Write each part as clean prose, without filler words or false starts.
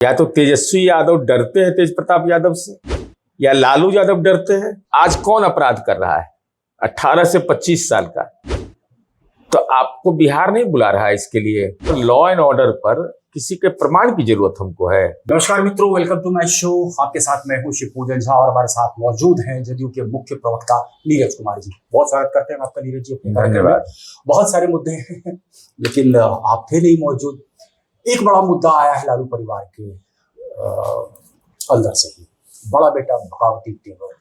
या तो तेजस्वी यादव डरते हैं तेज प्रताप यादव से, या लालू यादव डरते हैं। आज कौन अपराध कर रहा है? 18 से 25 साल का। तो आपको बिहार नहीं बुला रहा है इसके लिए। तो लॉ एंड ऑर्डर पर किसी के प्रमाण की जरूरत हमको है। नमस्कार मित्रों, वेलकम टू माय शो। आपके साथ मैं हूं शिवपूजन झा और हमारे साथ मौजूद हैं जदयू के मुख्य प्रवक्ता नीरज कुमार जी। बहुत स्वागत करते हैं आपका नीरज जी अपने कार्यक्रम में। बहुत सारे मुद्दे हैं लेकिन आप थे नहीं मौजूद। एक बड़ा मुद्दा आया है लालू परिवार के अंदर से ही। बड़ा बेटा भगावती तेवर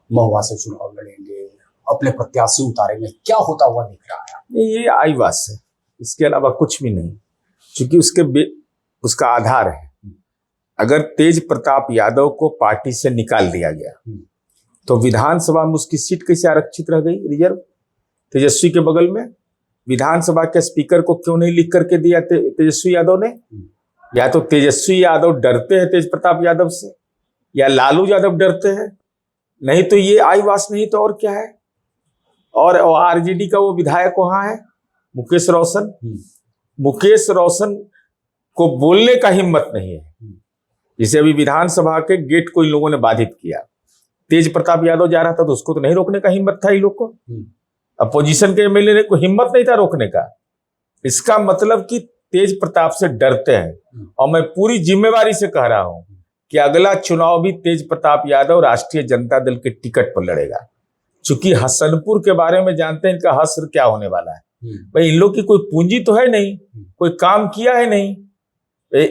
महुआ से चुनाव लड़ेंगे, अपने प्रत्याशी उतारेंगे, क्या होता हुआ दिख रहा है? ये आईवास है, इसके अलावा कुछ भी नहीं। क्योंकि उसका आधार है, अगर तेज प्रताप यादव को पार्टी से निकाल दिया गया तो विधानसभा में उसकी सीट कैसे आरक्षित रह गई रिजर्व? तेजस्वी के बगल में विधानसभा के स्पीकर को क्यों नहीं लिख करके दिया तेजस्वी यादव ने? या तो तेजस्वी यादव डरते हैं तेज प्रताप यादव से, या लालू यादव डरते हैं। नहीं तो ये आईवास नहीं तो और क्या है? और आरजेडी का वो विधायक वहां है मुकेश रोशन। मुकेश रोशन को बोलने का हिम्मत नहीं है। जिसे अभी विधानसभा के गेट को इन लोगों ने बाधित किया, तेज प्रताप यादव जा रहा था तो उसको तो नहीं रोकने का हिम्मत था इन लोग को। अपोजिशन के एमएलए ने कोई हिम्मत नहीं था रोकने का। इसका मतलब कि तेज प्रताप से डरते हैं। और मैं पूरी जिम्मेवारी से कह रहा हूं कि अगला चुनाव भी तेज प्रताप यादव राष्ट्रीय जनता दल के टिकट पर लड़ेगा। चूंकि हसनपुर के बारे में जानते हैं इनका हश्र क्या होने वाला है। भाई इन लोग की कोई पूंजी तो है नहीं, कोई काम किया है नहीं।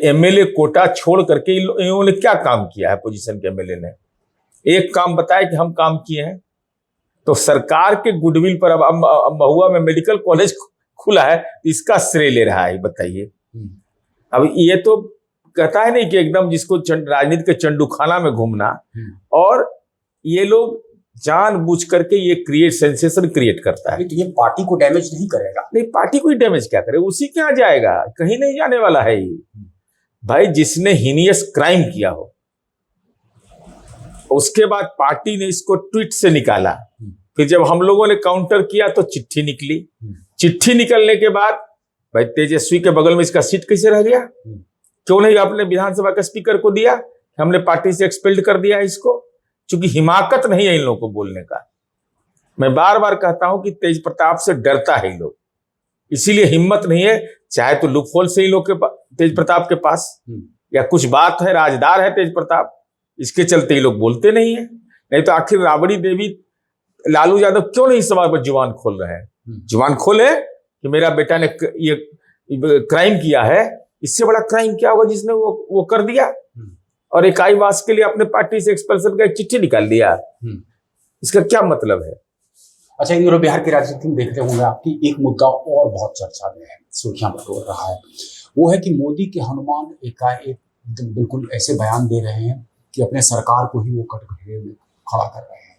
एमएलए कोटा छोड़ करके इन्होंने ने क्या काम किया है? पोजीशन के एमएलए ने एक काम बताया कि हम काम किए हैं। तो सरकार के गुडविल पर अब महुआ में मेडिकल कॉलेज खुला है, इसका श्रेय ले रहा है। बताइए, अब ये तो कहता है नहीं कि एकदम जिसको राजनीति के चंडूखाना में घूमना। और ये लोग जानबूझ करके ये सेंसेशन क्रिएट करता है। तो ये पार्टी को डैमेज नहीं करेगा? नहीं, पार्टी को ही डैमेज क्या करे? उसी के यहाँ जाएगा, कहीं नहीं जाने वाला है ये। भाई जिसने हीनियस क्राइम किया हो, उसके बाद पार्टी ने इसको ट्वीट से निकाला। फिर जब हम लोगों ने काउंटर किया तो चिट्ठी निकली। चिट्ठी निकलने के बाद भाई तेजस्वी के बगल में इसका सीट कैसे रह गया? क्यों नहीं आपने विधानसभा के स्पीकर को दिया? हमने पार्टी से एक्सपेल्ड कर दिया इसको। क्योंकि हिमाकत नहीं है इन लोगों को बोलने का। मैं बार बार कहता हूं कि तेज प्रताप से डरता है इन लोग, इसीलिए हिम्मत नहीं है। चाहे तो लूपहोल से इन लोग के तेज प्रताप के पास, या कुछ बात है, राजदार है तेज प्रताप, इसके चलते ये लोग बोलते नहीं है। नहीं तो आखिर राबड़ी देवी लालू यादव क्यों नहीं इस सवाल पर जुबान खोल रहे हैं? जुबान खोले कि मेरा बेटा ने ये क्राइम किया है। इससे बड़ा क्राइम क्या होगा जिसने वो कर दिया? और एक आईवास के लिए अपने पार्टी से एक्सपल्सन का एक चिट्ठी निकाल दिया। इसका क्या मतलब है? अच्छा, इन दिनों बिहार की राजनीति में देखते होंगे आपकी एक मुद्दा और बहुत चर्चा में है, सुर्खियां बटोर रहा है। वो है कि मोदी के हनुमान एकाएक बिल्कुल ऐसे बयान दे रहे हैं कि अपने सरकार को ही वो कटघरे में खड़ा कर रहे हैं।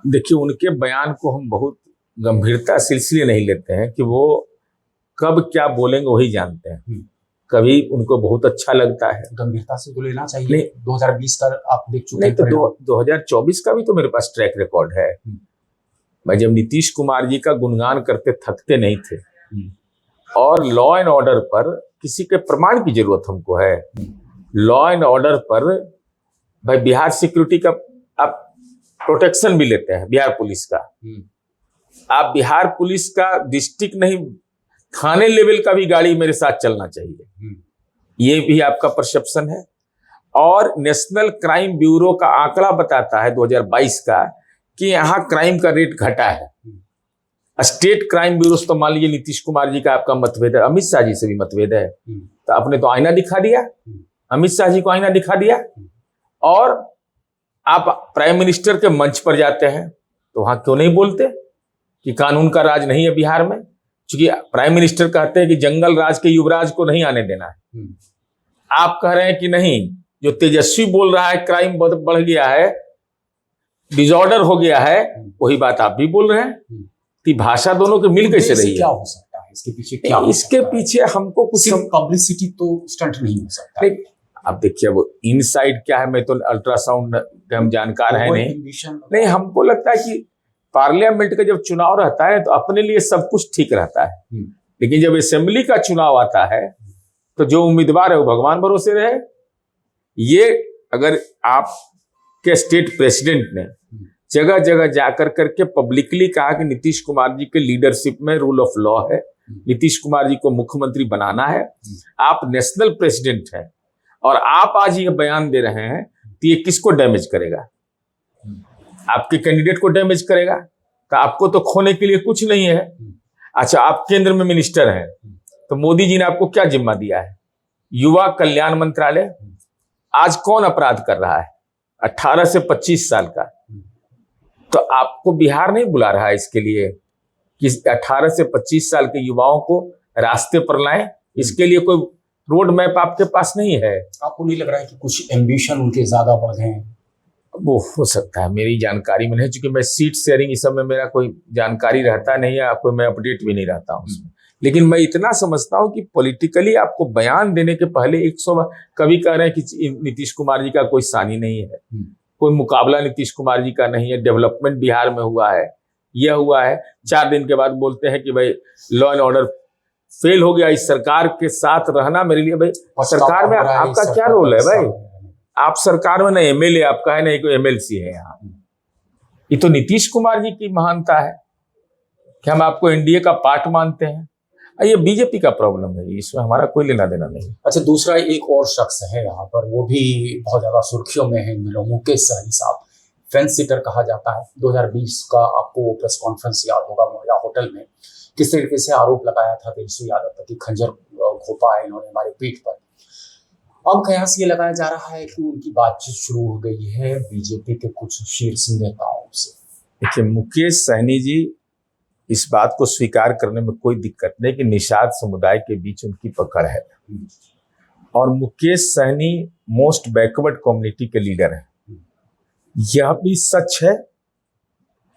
देखिए, उनके बयान को हम बहुत गंभीरता से इसलिए नहीं लेते हैं कि वो कब क्या बोलेंगे वही जानते हैं। कभी उनको बहुत अच्छा लगता है। गंभीरता से तो लेना चाहिए। नहीं, 2020 का आप देख चुके हैं। नहीं तो 2024 का भी तो मेरे पास ट्रैक रिकॉर्ड है। मैं जब नीतीश कुमार जी का गुणगान करते थकते नहीं थे। और लॉ एंड ऑर्डर पर किसी के प्रमाण की जरूरत हमको है। लॉ एंड ऑर्डर पर भाई बिहार सिक्योरिटी का आप प्रोटेक्शन भी लेते हैं, बिहार पुलिस का। आप बिहार पुलिस का डिस्ट्रिक्ट नहीं, थाने लेवल का भी गाड़ी मेरे साथ चलना चाहिए। ये भी आपका परसेप्शन है। और नेशनल क्राइम ब्यूरो का आंकड़ा बताता है 2022 का कि यहाँ क्राइम का रेट घटा है। स्टेट क्राइम ब्यूरो तो मान लीजिए नीतीश कुमार जी का आपका मतभेद है, अमित शाह जी से भी मतभेद है। तो आपने तो आईना दिखा दिया, अमित शाह जी को आईना दिखा दिया। और आप प्राइम मिनिस्टर के मंच पर जाते हैं तो वहां क्यों नहीं बोलते कि कानून का राज नहीं है बिहार में? क्योंकि प्राइम मिनिस्टर कहते हैं कि जंगल राज के युवराज को नहीं आने देना है। आप कह रहे हैं कि नहीं, जो तेजस्वी बोल रहा है क्राइम बढ़ गया है, डिसऑर्डर हो गया है, वही बात आप भी बोल रहे हैं। कि भाषा दोनों के मिल कैसे रही है? क्या हो सकता है इसके पीछे? क्या इसके पीछे हमको कुछ पब्लिसिटी तो स्टंट नहीं हो सकता। अब देखिए, वो इनसाइड क्या है, मैं तो अल्ट्रासाउंड के हम जानकार है नहीं। हमको लगता है कि पार्लियामेंट का जब चुनाव रहता है तो अपने लिए सब कुछ ठीक रहता है। लेकिन जब असेंबली का चुनाव आता है तो जो उम्मीदवार है वो भगवान भरोसे रहे। ये अगर आप के स्टेट प्रेसिडेंट ने जगह जगह जाकर करके पब्लिकली कहा कि नीतीश कुमार जी के लीडरशिप में रूल ऑफ लॉ है, नीतीश कुमार जी को मुख्यमंत्री बनाना है, आप नेशनल प्रेसिडेंट हैं और आप आज ये बयान दे रहे हैं, तो ये किसको डैमेज करेगा? आपके कैंडिडेट को डैमेज करेगा। तो आपको तो खोने के लिए कुछ नहीं है। अच्छा, आप केंद्र में मिनिस्टर हैं, तो मोदी जी ने आपको क्या जिम्मा दिया है? युवा कल्याण मंत्रालय। आज कौन अपराध कर रहा है? 18 से 25 साल का। तो आपको बिहार नहीं बुला रहा है इसके लिए कि 18 से 25 साल के युवाओं को रास्ते पर लाएं? इसके लिए कोई रोड मैप आपके पास नहीं है। आपको नहीं लग रहा है कि कुछ एम्बिशन उनके ज्यादा बढ़ गए हैं? वो हो सकता है, मेरी जानकारी में नहीं, क्योंकि मैं सीट शेयरिंग इस समय मेरा कोई जानकारी रहता नहीं है, आपको मैं अपडेट भी नहीं रहता हूँ उसमें। लेकिन मैं इतना समझता हूँ कि पॉलिटिकली आपको बयान देने के पहले 100 बार कभी कह रहे हैं कि नीतीश कुमार जी का कोई सानी नहीं है, कोई मुकाबला नीतीश कुमार जी का नहीं है, डेवलपमेंट बिहार में हुआ है, यह हुआ है। 4 दिन के बाद बोलते हैं कि भाई लॉ एंड ऑर्डर फेल हो गया, इस सरकार के साथ रहना मेरे लिए। भाई सरकार में आपका क्या रोल है भाई? आप सरकार में ना एमएलए आपका है, ना कोई एमएलसी है यहाँ। ये तो नीतीश कुमार जी की महानता है कि हम आपको एनडीए का पार्ट मानते हैं। ये बीजेपी का प्रॉब्लम है, इसमें हमारा कोई लेना देना नहीं। अच्छा, दूसरा एक और शख्स है यहाँ पर, वो भी बहुत ज्यादा सुर्खियों में है इन दिनों, मुकेश सहनी साहब। फेंस सिटर कहा जाता है। 2020 का आपको वो प्रेस कॉन्फ्रेंस याद होगा, मोरिया होटल में किस तरीके से आरोप लगाया था तेजस्वी यादव पर कि खंजर घोपा है इन्होंने हमारी पीठ पर। अब कयास ये लगाया जा रहा है कि उनकी बातचीत शुरू हो गई है बीजेपी के कुछ शीर्ष नेताओं से। देखिए, मुकेश सहनी जी, इस बात को स्वीकार करने में कोई दिक्कत नहीं कि निषाद समुदाय के बीच उनकी पकड़ है, और Mukesh Sahani most backward community के लीडर हैं। यह भी सच है।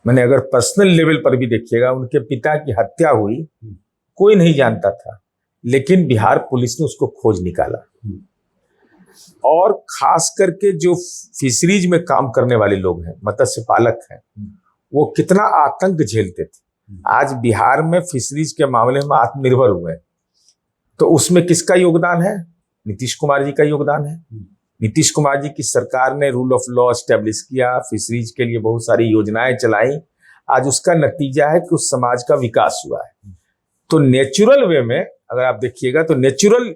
मैंने अगर पर्सनल लेवल पर भी देखिएगा, उनके पिता की हत्या हुई, कोई नहीं जानता था, लेकिन बिहार पुलिस ने उसको खोज निकाला। और खास करके जो फिशरीज में काम करने वाले लोग हैं, मत्स्य पालक हैं, वो कितना आतंक झेलते थे। आज बिहार में फिशरीज के मामले में आत्मनिर्भर हुए, तो उसमें किसका योगदान है? नीतीश कुमार जी का योगदान है। नीतीश कुमार जी की सरकार ने रूल ऑफ लॉ एस्टेब्लिश किया, फिशरीज के लिए बहुत सारी योजनाएं चलाई। आज उसका नतीजा है कि उस समाज का विकास हुआ है। तो नेचुरल वे में अगर आप देखिएगा तो नेचुरल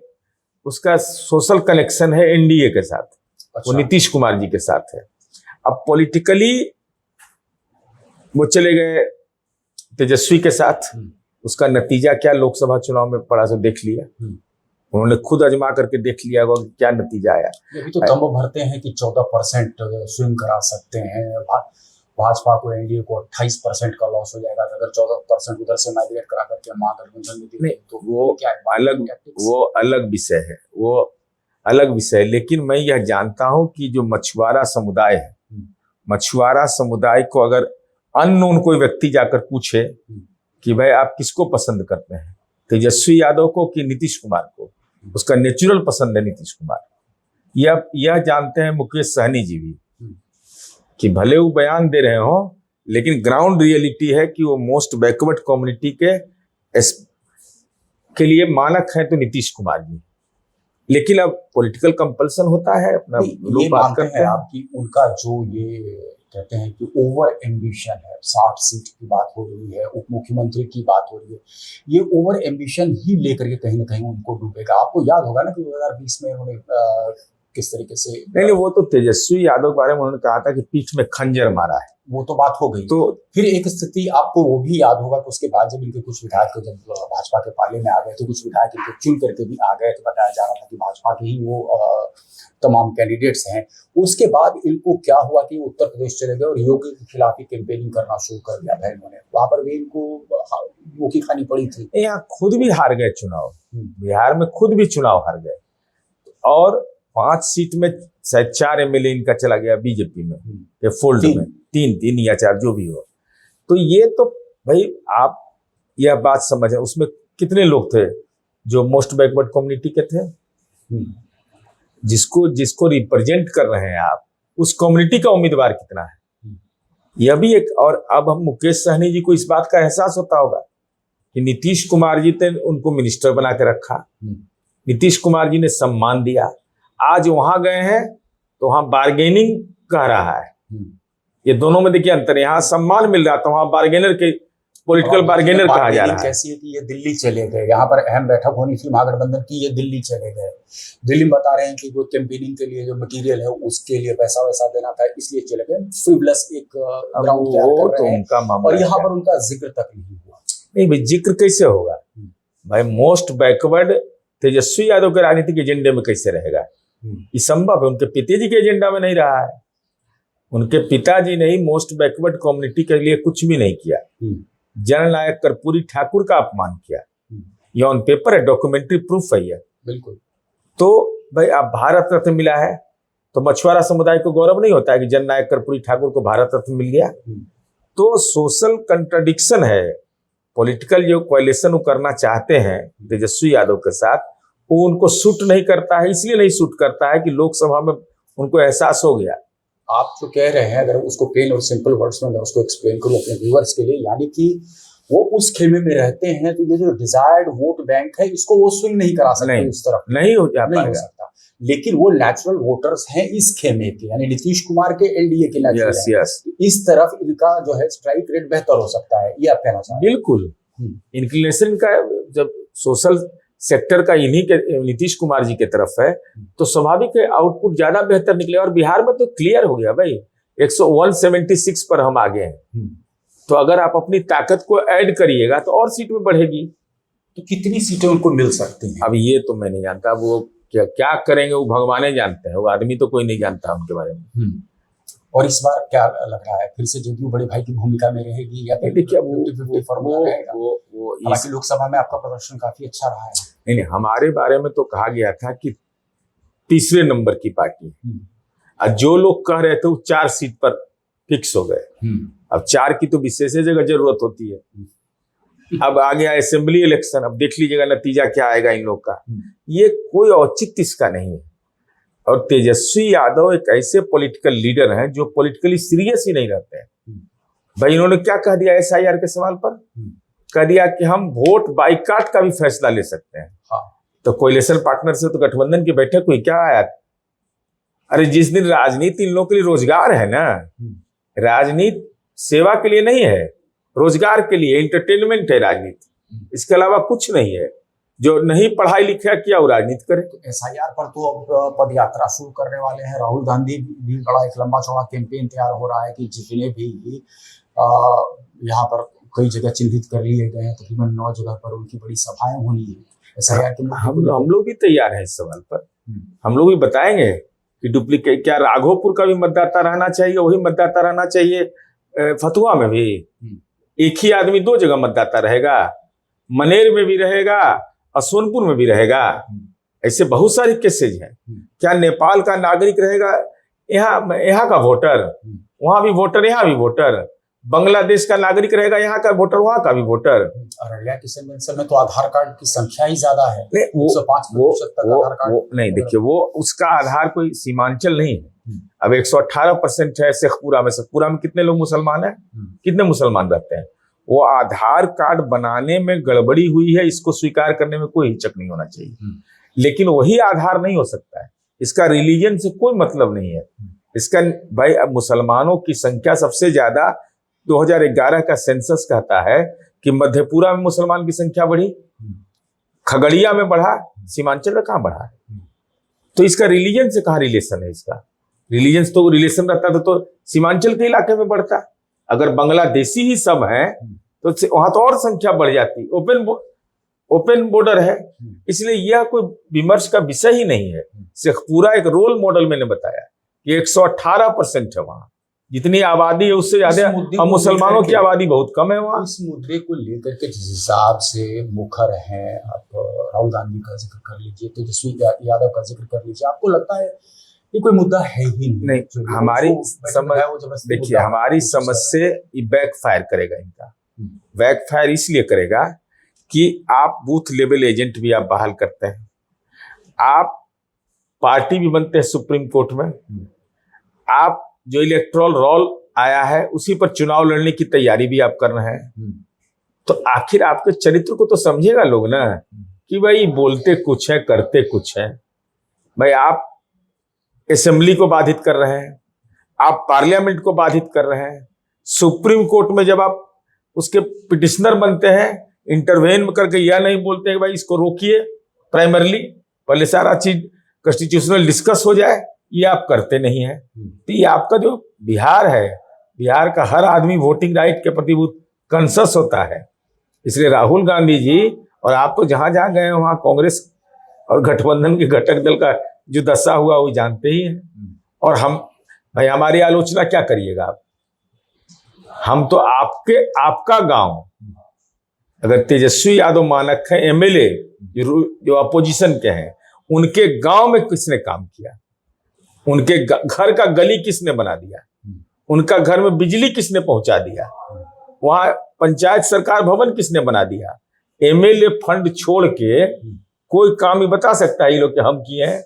उसका सोशल कनेक्शन है एनडीए के साथ। अच्छा। वो नीतीश कुमार जी के साथ है। अब पॉलिटिकली वो चले गए तेजस्वी के साथ, उसका नतीजा क्या लोकसभा चुनाव में पड़ा, सो देख लिया। उन्होंने खुद अजमा करके देख लिया होगा कि क्या नतीजा आया। ये भी तो दम भरते हैं कि 14% स्विंग करा सकते हैं भाजपा को, एनडीए को 28% का लॉस हो जाएगा अगर 14% उधर से माइग्रेट करा करके महागठबंधन में। तो वो क्या है? वो अलग विषय है, वो अलग विषय। लेकिन मैं यह जानता हूं कि जो मछुआरा समुदाय है, मछुआरा समुदाय को अगर अननोन कोई व्यक्ति जाकर पूछे कि भाई आप किसको पसंद करते हैं, तेजस्वी यादव को कि नीतीश कुमार को, उसका नेचुरल पसंद है नीतीश कुमार। यह जानते हैं मुकेश सहनी जी भी कि भले वो बयान दे रहे हो, लेकिन ग्राउंड रियलिटी है कि वो मोस्ट बैकवर्ड कम्युनिटी के लिए मानक है तो नीतीश कुमार जी। लेकिन अब पॉलिटिकल कंपल्सन होता है, अपना लोग बात करते हैं आपकी, उनका जो ये कहते हैं कि ओवर एम्बिशन है, 60 सीट की बात हो रही है, उप मुख्यमंत्री की बात हो रही है, ये ओवर एम्बिशन ही लेकर के कहीं ना कहीं उनको डूबेगा। आपको याद होगा ना कि 2020 में उन्होंने किस तरीके से, नहीं वो तो तेजस्वी यादव के बारे में उन्होंने कहा था कि पीठ में खंजर मारा है, वो तो बात हो गई। तो फिर एक स्थिति आपको वो भी याद होगा कि उसके बाद जब इनके कुछ विधायक जब भाजपा के पाले में आ गए, तो कुछ विधायक इनको चुन करके भी आ गए, तो बताया जा रहा था कि भाजपा के ही वो तमाम कैंडिडेट्स हैं। उसके बाद इनको क्या हुआ कि उत्तर प्रदेश चले गए और योगी के खिलाफ ही कैंपेनिंग करना शुरू कर दिया था इन्होंने। वहां पर भी इनको वो की खानी पड़ी थी। यहाँ खुद भी हार गए चुनाव, बिहार में खुद भी चुनाव हार गए, और 5 सीट में शायद 4 एमएलए इनका चला गया बीजेपी में, या फोल्ड में 3 या 4 जो भी हो। तो ये तो भाई आप यह बात समझ, उसमें कितने लोग थे जो मोस्ट बैकवर्ड कम्युनिटी के थे, जिसको रिप्रेजेंट कर रहे हैं आप, उस कम्युनिटी का उम्मीदवार कितना है, यह भी एक। और अब हम मुकेश सहनी जी को इस बात का एहसास होता होगा कि नीतीश कुमार जी ने उनको मिनिस्टर बना के रखा, नीतीश कुमार जी ने सम्मान दिया, आज वहां गए हैं तो वहां बार्गेनिंग कह रहा है। ये दोनों में देखिए अंतर, यहाँ सम्मान मिल रहा था, वहां बार्गेनर के पॉलिटिकल बार्गेनर कहा जा रहा है। कैसी है कि ये दिल्ली चले गए, यहाँ पर अहम बैठक होनी थी महागठबंधन की, ये दिल्ली चले गए। दिल्ली में बता रहे हैं कि वो कैंपेनिंग के लिए जो मटेरियल है उसके लिए पैसा वैसा देना था, इसलिए चले गए। फ्रीबलस एक ग्राउंड तैयार कर रहे हैं और यहाँ पर उनका जिक्र तक नहीं हुआ। नहीं भाई, जिक्र कैसे होगा भाई? मोस्ट बैकवर्ड तेजस्वी यादव के राजनीतिक एजेंडे में कैसे रहेगा? ये संभव है, उनके पिताजी के एजेंडा में नहीं रहा है। उनके पिताजी ने ही मोस्ट बैकवर्ड कम्युनिटी के लिए कुछ भी नहीं किया। जननायक कर्पूरी ठाकुर का अपमान किया, ये ऑन पेपर है, डॉक्यूमेंट्री प्रूफ है ये। बिल्कुल। तो भाई अब भारत रत्न मिला है तो मछुआरा समुदाय को गौरव नहीं होता है कि जननायक कर्पूरी ठाकुर को भारत रत्न मिल गया? तो सोशल कंट्राडिक्शन है। पॉलिटिकल जो कोएलिशन वो करना चाहते हैं तेजस्वी यादव के साथ, वो उनको सूट नहीं करता है। इसलिए नहीं सूट करता है कि लोकसभा में उनको एहसास हो गया। आप जो कह रहे हैं, अगर उसको प्लेन और सिंपल वर्ड्स में मैं उसको एक्सप्लेन करूं अपने व्यूअर्स के लिए, यानी कि वो उस खेमे में रहते हैं तो ये जो डिजायर्ड वोट बैंक है इसको वो स्विंग नहीं करा सकते, उस तरफ नहीं हो सकता। लेकिन वो नेचुरल वोटर्स हैं इस खेमे के, यानी नीतीश कुमार के एलडीए के नेचुरल। इस तरफ इनका जो है स्ट्राइक रेट बेहतर हो सकता है, ये आप कहना चाह रहे हैं? बिल्कुल। इंक्लिनेशन का जब सोशल सेक्टर का इन्हीं के नीतीश कुमार जी के तरफ है तो स्वाभाविक है आउटपुट ज्यादा बेहतर निकले। और बिहार में तो क्लियर हो गया भाई, 176 पर हम आ गए हैं। तो अगर आप अपनी ताकत को ऐड करिएगा तो और सीट में बढ़ेगी। तो कितनी सीटें उनको मिल सकती हैं? अब ये तो मैं नहीं जानता, वो क्या करेंगे वो भगवान जानते हैं, वो आदमी तो कोई नहीं जानता उनके बारे में। और इस बार क्या लग रहा है, फिर से जदयू बड़े भाई की भूमिका में रहेगी या फिर देखिए हालांकि लोकसभा में आपका प्रदर्शन काफी अच्छा रहा है। नहीं, हमारे बारे में तो कहा गया था कि तीसरे नंबर की पार्टी, और जो लोग कह रहे थे वो 4 सीट पर फिक्स हो गए। अब 4 की तो विशेष जगह जरूरत होती है। अब आ गया असेंबली इलेक्शन, अब देख लीजिएगा नतीजा क्या आएगा इन लोग का। ये कोई औचित्य इसका नहीं है। और तेजस्वी यादव एक ऐसे पॉलिटिकल लीडर हैं जो पॉलिटिकली सीरियस ही नहीं रहते हैं। भाई इन्होंने क्या कह दिया एसआईआर के सवाल पर? कह दिया कि हम वोट बाइकाट का भी फैसला ले सकते हैं। तो कोएलिशन पार्टनर से तो गठबंधन की बैठक हुई, क्या आया? अरे जिस दिन राजनीति इन लोगों के लिए रोजगार है ना, राजनीति सेवा के लिए नहीं है, रोजगार के लिए, एंटरटेनमेंट है राजनीति, इसके अलावा कुछ नहीं है। जो नहीं पढ़ाई लिखा किया वो राजनीति करे। तो एसआईआर पर तो अब पद यात्रा शुरू करने वाले हैं। राहुल गांधी भी बड़ा एक लंबा चौड़ा कैंपेन तैयार हो रहा है कि जितने भी यहाँ पर कई जगह चिन्हित कर लिए गए हैं, तकरीबन 9 जगह पर उनकी बड़ी सभाएं होनी है एसआईआर के। हम लोग भी तैयार हैं इस सवाल पर। हम लोग भी बताएंगे कि डुप्लीकेट क्या राघोपुर का भी मतदाता रहना चाहिए, वही मतदाता रहना चाहिए फतुहा में भी। एक ही आदमी 2 जगह मतदाता रहेगा, मनेर में भी रहेगा और सोनपुर में भी रहेगा। ऐसे बहुत सारे केसेज हैं। क्या नेपाल का नागरिक रहेगा यहाँ का वोटर, वहां भी वोटर, यहाँ भी वोटर। बांग्लादेश का नागरिक रहेगा यहाँ का वोटर, वहां का भी वोटर। अररिया किशनगंज में तो आधार कार्ड की संख्या ही ज्यादा है, 105% तक आधार कार्ड। नहीं देखिए, वो उसका आधार कोई सीमांचल नहीं है। अब 118% है शेखपुरा में। शेखपुरा में कितने लोग मुसलमान हैं? कितने मुसलमान रहते हैं? वो आधार कार्ड बनाने में गड़बड़ी हुई है, इसको स्वीकार करने में कोई हिचक नहीं होना चाहिए। लेकिन वही आधार नहीं हो सकता है। इसका रिलीजन से कोई मतलब नहीं है। इसका भाई अब मुसलमानों की संख्या सबसे ज्यादा 2011 का सेंसस कहता है कि मधेपुरा में मुसलमान की संख्या बढ़ी, खगड़िया में बढ़ा, सीमांचल में कहाँ बढ़ा है? तो इसका रिलीजन से कहाँ रिलेशन है? इसका रिलीजन तो रिलेशन रहता तो सीमांचल के इलाके में बढ़ता। अगर बांग्लादेशी ही सब है तो वहां तो और संख्या बढ़ जाती। ओपन बॉर्डर है, इसलिए यह कोई विमर्श का विषय ही नहीं है। शेखपुरा एक रोल मॉडल मैंने बताया कि 118% है वहां। जितनी आबादी है उससे ज्यादा, हम मुसलमानों की आबादी बहुत कम है वहां। इस मुद्दे को लेकर के जिस हिसाब से मुखर हैं, आप राहुल गांधी का जिक्र कर लीजिए, तेजस्वी यादव का जिक्र कर लीजिए, आपको लगता है ये कोई मुद्दा है ही नहीं? हमारी समझ, देखिए हमारी समझ से ये बैकफायर करेगा। इनका बैकफायर इसलिए करेगा कि आप बूथ लेवल एजेंट भी आप बहाल करते हैं, आप पार्टी भी बनते हैं सुप्रीम कोर्ट में, आप जो इलेक्टोरल रोल आया है उसी पर चुनाव लड़ने की तैयारी भी आप कर रहे हैं। तो आखिर आपके चरित्र को तो समझेगा लोग ना कि भाई बोलते कुछ है करते कुछ है। भाई आप असेंबली को बाधित कर रहे हैं, आप पार्लियामेंट को बाधित कर रहे हैं। सुप्रीम कोर्ट में जब आप उसके पिटिशनर बनते हैं, इंटरवेन करके यह नहीं बोलते कि भाई इसको रोकिए, प्राइमरली पहले सारा चीज कॉन्स्टिट्यूशनल डिस्कस हो जाए, ये आप करते नहीं है। तो ये आपका जो बिहार है, बिहार का हर आदमी वोटिंग राइट के प्रति बहुत कॉन्शियस होता है। इसलिए राहुल गांधी जी और आप तो जहां जहां गए वहां कांग्रेस और गठबंधन के घटक दल का जो दशा हुआ वो जानते ही हैं। और हम भाई हमारी आलोचना क्या करिएगा आप, हम तो आपका गांव, अगर तेजस्वी यादव मानक है एमएलए जो अपोजिशन के हैं, उनके गांव में किसने काम किया, उनके घर का गली किसने बना दिया, उनका घर में बिजली किसने पहुंचा दिया, वहां पंचायत सरकार भवन किसने बना दिया। एमएलए फंड छोड़ के कोई काम ही बता सकता है ये लोग कि हम किए हैं?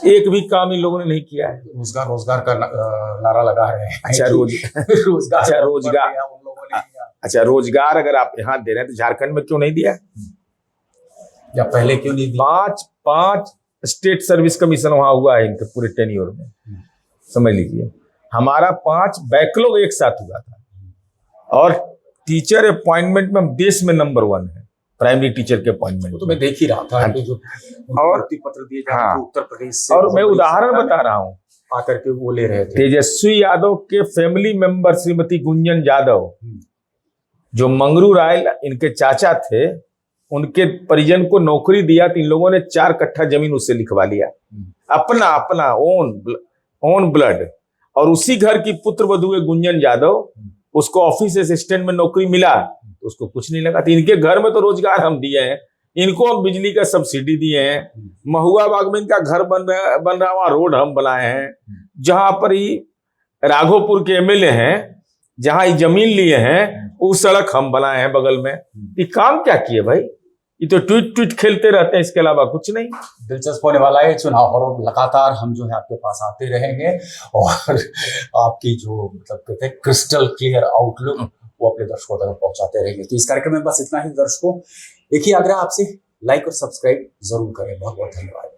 एक भी काम इन लोगों ने नहीं किया है। रोजगार का नारा लगा रहे हैं। अच्छा रोजगार अगर आप यहाँ दे रहे हैं तो झारखंड में क्यों नहीं दिया, या पहले क्यों नहीं दिया? पांच स्टेट सर्विस कमीशन वहां हुआ है इनके पूरे टेन्योर में, समझ लीजिए। हमारा 5 बैकलॉग एक साथ हुआ था। और टीचर अपॉइंटमेंट में हम देश में नंबर 1 है, प्राइमरी टीचर के अपॉइंटमेंट। तो मैं देख ही रहा था कि जो और पत्र दिए जा रहे थे उत्तर प्रदेश से, और मैं उदाहरण बता रहा हूँ, आकर के वो ले रहे थे। तेजस्वी यादव के फैमिली मेंबर श्रीमती गुंजन यादव, जो मंगरू राय इनके चाचा थे, उनके परिजन को नौकरी दिया तो इन लोगों ने 4 कट्ठा जमीन उससे लिखवा लिया, अपना ओन ब्लड। और उसी घर की पुत्र वधू है गुंजन यादव, उसको ऑफिस असिस्टेंट में नौकरी मिला तो उसको कुछ नहीं लगा। तो इनके घर में तो रोजगार हम दिए हैं, इनको हम बिजली का सब्सिडी दिए हैं, महुआ बाग में इनका घर बन रहा वहां रोड हम बनाए हैं, जहां पर ही राघोपुर के एमएलए हैं, जहां ये जमीन लिए हैं वो सड़क हम बनाए हैं बगल में। ये काम क्या किए भाई, ये तो ट्वीट खेलते रहते हैं, इसके अलावा कुछ नहीं। दिलचस्प होने वाला है चुनाव, और लगातार हम जो है आपके पास आते रहेंगे और आपकी जो मतलब कहते हैं क्रिस्टल क्लियर आउटलुक वो अपने दर्शकों तक पहुंचाते रहेंगे। तो इस कार्यक्रम में बस इतना ही दर्शकों, एक ही आग्रह आपसे, लाइक और सब्सक्राइब जरूर करें। बहुत बहुत धन्यवाद।